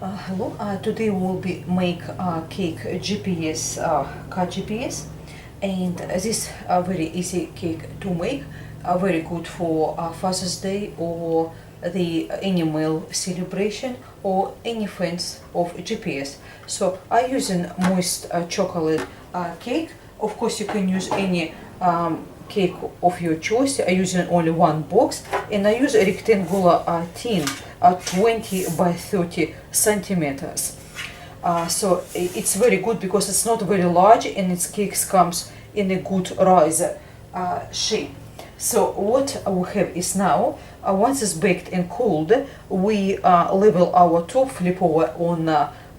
Hello. Today we will be make cake GPS, cut GPS, and this very easy cake to make. Very good for Father's Day or the animal celebration or any friends of GPS. So I using moist chocolate cake. Of course, you can use any cake of your choice. I using only one box, and I use a rectangular tin, 20 by 30 centimeters. So it's very good because it's not very large and its cakes comes in a good riser shape. So what we have is now, once it's baked and cooled, we level our top flip over on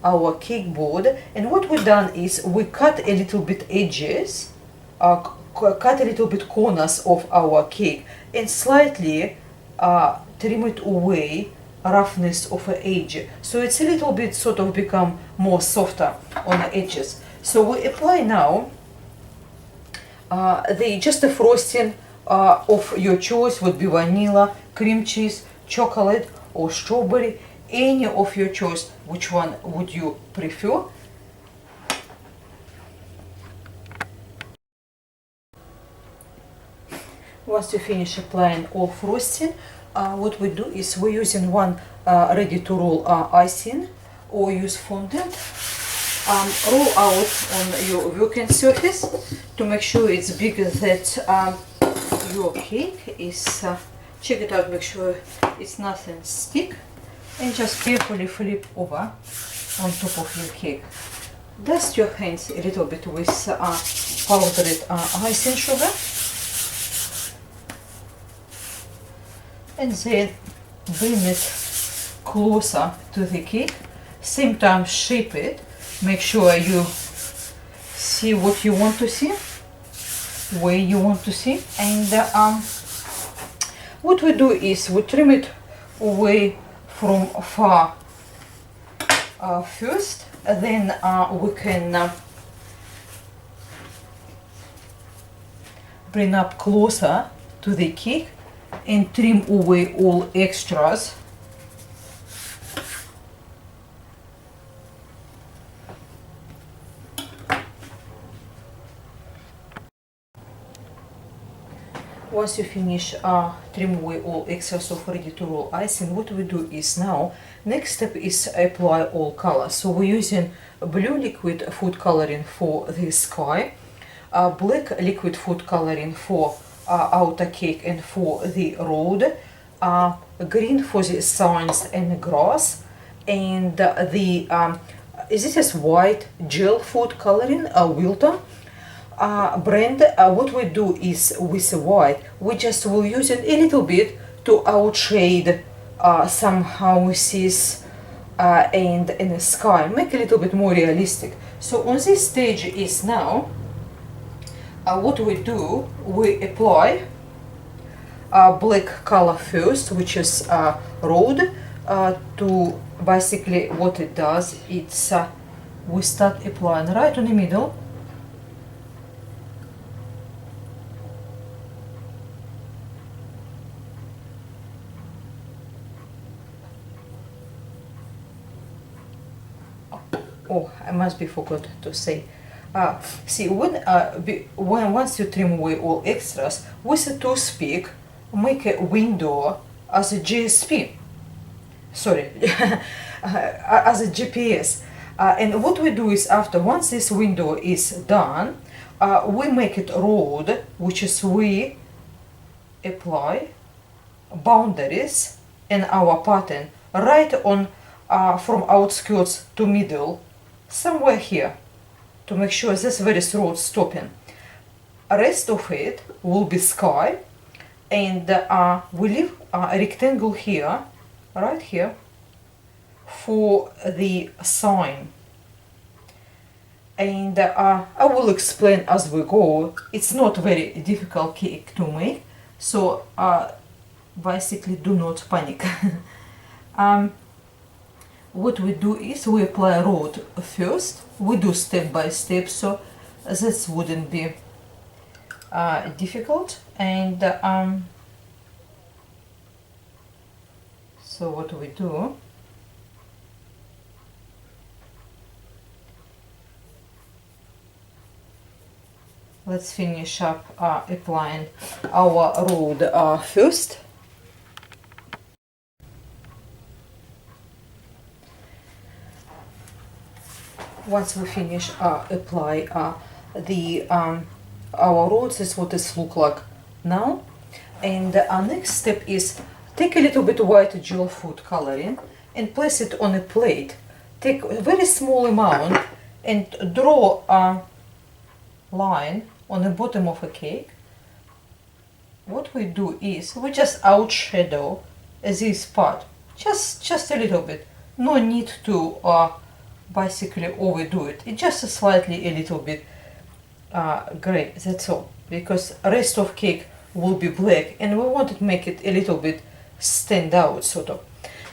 our cake board, and what we've done is we cut a little bit edges, cut a little bit corners of our cake, and slightly trim it away roughness of the edge, so it's a little bit sort of become more softer on the edges. So we apply now just the frosting of your choice. Would be vanilla, cream cheese, chocolate or strawberry, any of your choice. Which one would you prefer? Once you finish applying all frosting, what we do is we're using one ready to roll icing or use fondant. Roll out on your working surface to make sure it's bigger that your cake is. Check it out, make sure it's nothing stick, and just carefully flip over on top of your cake. Dust your hands a little bit with powdered icing sugar, and then bring it closer to the cake. Same time shape it. Make sure you see what you want to see, where you want to see, and what we do is we trim it away from far first, then we can bring up closer to the cake and trim away all extras. Once you finish trim away all excess of ready to roll icing, what we do is now, next step is apply all colors. So we're using blue liquid food coloring for the sky, black liquid food coloring for outer cake and for the road, green for the signs and grass, and this is white gel food coloring, Wilton brand. What we do is with white, we just will use it a little bit to outshade some houses and in the sky, make a little bit more realistic. So on this stage is now, what we do, we apply black color first, which is road. To basically what it does, it's we start applying right on the middle. Oh, I must be forgot to say. See, when once you trim away all extras, with a toothpick, make a window as a GSP. Sorry, as a GPS. And what we do is after, once this window is done, we make it road, which is we apply boundaries in our pattern right on from outskirts to middle, somewhere here, to make sure this very road stopping. Rest of it will be sky, and we leave a rectangle here, right here, for the sign. And I will explain as we go. It's not very difficult cake to make, so basically do not panic. What we do is we apply road first. We do step by step, so this wouldn't be difficult. And so what we do, let's finish up applying our road first. Once we finish apply our roads, this is what it looks like now. And our next step is take a little bit white gel food coloring and place it on a plate. Take a very small amount and draw a line on the bottom of a cake. What we do is we just outshadow this part, just a little bit. No need to basically overdo it. It's just slightly a little bit gray, that's all, because rest of cake will be black and we want to make it a little bit stand out, sort of.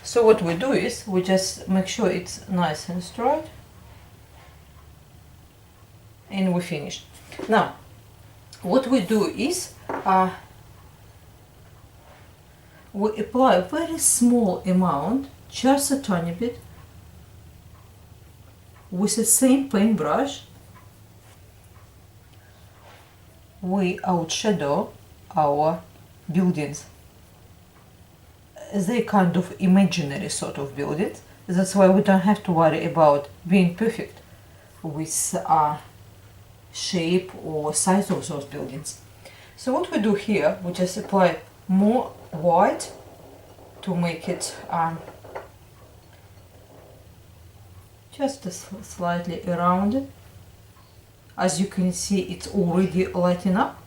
So what we do is we just make sure it's nice and straight, and we finish. Now what we do is we apply a very small amount, just a tiny bit, with the same paintbrush. We outshadow our buildings. They're kind of imaginary sort of buildings. That's why we don't have to worry about being perfect with shape or size of those buildings. So what we do here, we just apply more white to make it just slightly around it. As you can see, it's already lighting up.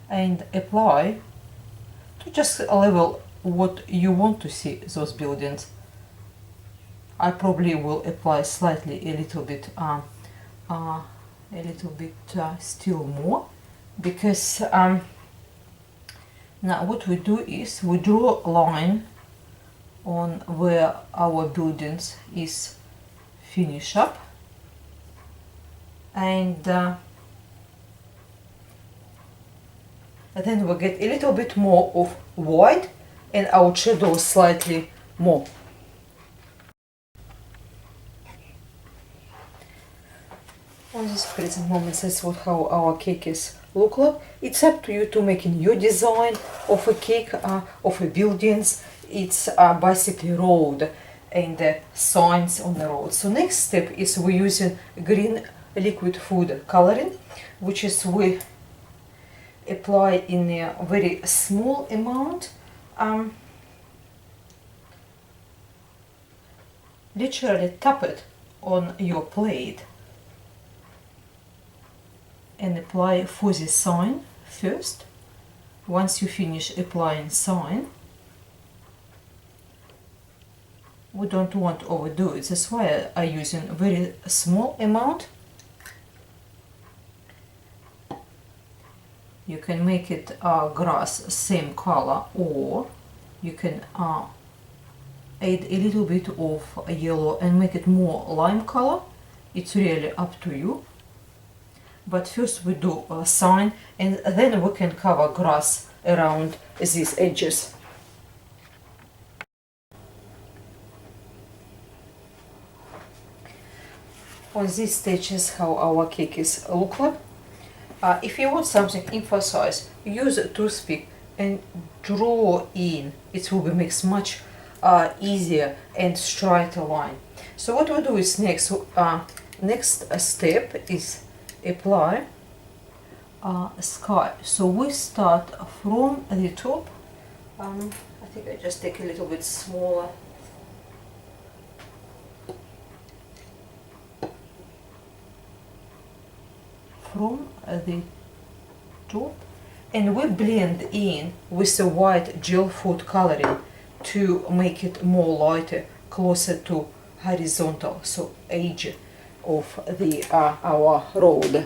And apply to just a level what you want to see those buildings. I probably will apply slightly a little bit still more, because now what we do is we draw a line on where our buildings is finish up, and then we get a little bit more of white and outshadow slightly more. On this present moment, that's how our cake is look like. It's up to you to making your design of a cake, of a buildings. It's basically road and signs on the road. So next step is we're using green liquid food coloring, which is we apply in a very small amount. Literally tap it on your plate and apply for the sign first. Once you finish applying sign, we don't want to overdo it. That's why I'm using a very small amount. You can make it grass same color, or you can add a little bit of yellow and make it more lime color. It's really up to you. But first we do a sign, and then we can cover grass around these edges. On this stage is how our cake is look like. If you want something emphasized, use a toothpick and draw in. It will be makes much easier and straighter line. So what we do is next step is apply sky. So we start from the top. I think I just take a little bit smaller. From the top, and we blend in with the white gel food coloring to make it more lighter, closer to horizontal, so edge of the our road.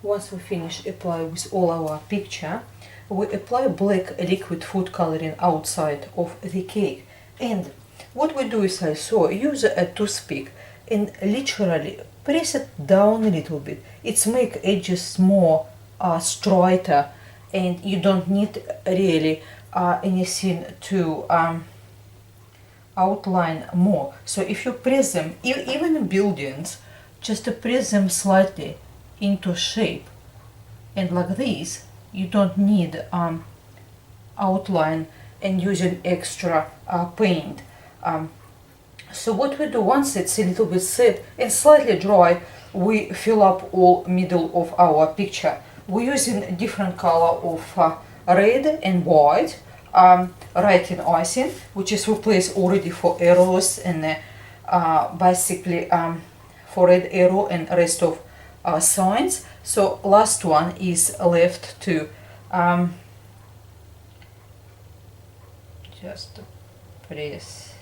Once we finish apply with all our picture, we apply black liquid food coloring outside of the cake. And what we do is also use a toothpick and literally press it down a little bit. It's make edges more straighter, and you don't need really anything to outline more. So if you press them, even in buildings, just to press them slightly into shape, and like this, you don't need outline and using extra paint. So what we do, once it's a little bit set and slightly dry, we fill up all middle of our picture. We're using different color of red and white, writing icing, which is replaced already for arrows and basically for red arrow and rest of signs. So last one is left to just press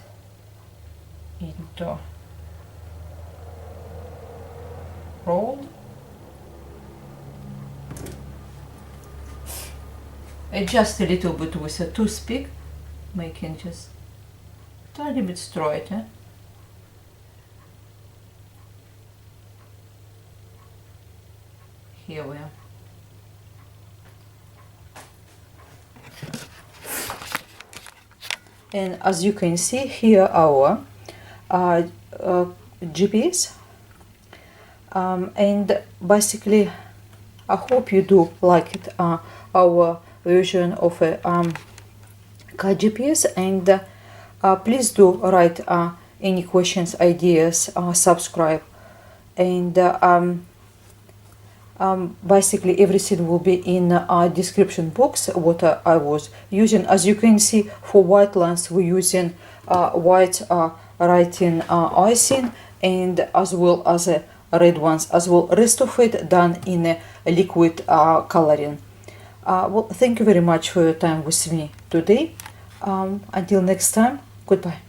into roll. Adjust a little bit with a toothpick, making just tiny bit straight. Here we are. And as you can see here, our GPS, and basically I hope you do like it, our version of a car GPS, and please do write any questions, ideas, subscribe, and basically everything will be in description box what I was using. As you can see, for white lines we're using white writing icing, and as well as red ones as well. Rest of it done in a liquid coloring. Well, thank you very much for your time with me today. Until next time, goodbye.